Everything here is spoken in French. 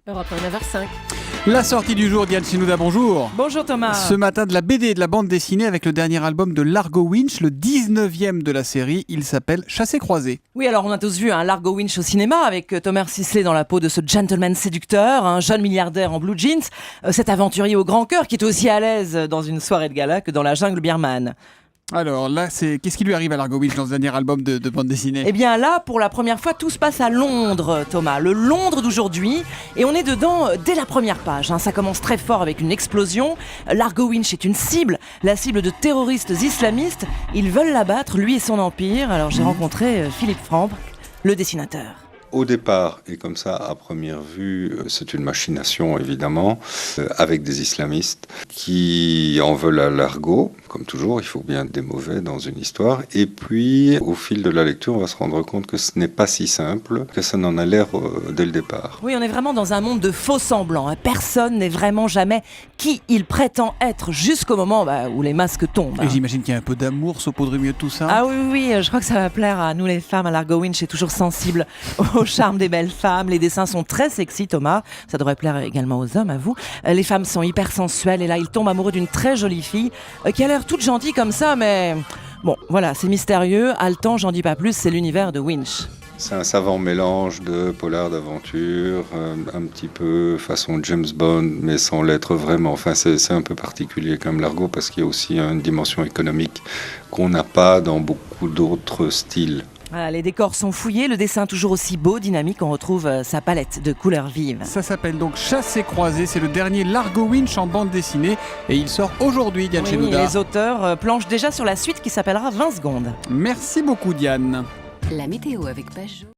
Europe 1, 9h05. La sortie du jour, Diane Chinouda, bonjour. Bonjour Thomas. Ce matin, de la BD et de la bande dessinée avec le dernier album de Largo Winch, le 19e de la série. Il s'appelle Chassé-croisé. Oui, alors on a tous vu un Largo Winch au cinéma avec Thomas Sisley dans la peau de ce gentleman séducteur, un jeune milliardaire en blue jeans, cet aventurier au grand cœur qui est aussi à l'aise dans une soirée de gala que dans la jungle birmane. Alors là, qu'est-ce qui lui arrive à Largo Winch dans ce dernier album de bande dessinée? Eh bien là, pour la première fois, tout se passe à Londres, Thomas. Le Londres d'aujourd'hui. Et on est dedans dès la première page. Ça commence très fort avec une explosion. Largo Winch est une cible, la cible de terroristes islamistes. Ils veulent l'abattre, lui et son empire. Alors j'ai rencontré Philippe Franck, le dessinateur. Au départ, et comme ça à première vue, c'est une machination évidemment, avec des islamistes qui en veulent à Largo. Comme toujours, il faut bien des mauvais dans une histoire. Et puis, au fil de la lecture, on va se rendre compte que ce n'est pas si simple que ça n'en a l'air dès le départ. Oui, on est vraiment dans un monde de faux semblants. Personne n'est vraiment jamais qui il prétend être jusqu'au moment où les masques tombent. Et j'imagine qu'il y a un peu d'amour saupoudré mieux de tout ça. Ah oui, je crois que ça va plaire à nous les femmes. À Largo Winch est toujours sensible au charme des belles femmes. Les dessins sont très sexy, Thomas. Ça devrait plaire également aux hommes, à vous. Les femmes sont hyper sensuelles et là, il tombe amoureux d'une très jolie fille qui a l'air toute gentille comme ça, mais bon, voilà, c'est mystérieux. Haletant, j'en dis pas plus, c'est l'univers de Winch. C'est un savant mélange de polar d'aventure, un petit peu façon James Bond, mais sans l'être vraiment. Enfin, c'est un peu particulier comme Largo parce qu'il y a aussi une dimension économique qu'on n'a pas dans beaucoup d'autres styles. Voilà, les décors sont fouillés, le dessin toujours aussi beau, dynamique, on retrouve sa palette de couleurs vives. Ça s'appelle donc Chassé-croisé, c'est le dernier Largo Winch en bande dessinée et il sort aujourd'hui, Diane Chinouda. Les auteurs planchent déjà sur la suite qui s'appellera 20 secondes. Merci beaucoup, Diane. La météo avec Pajot.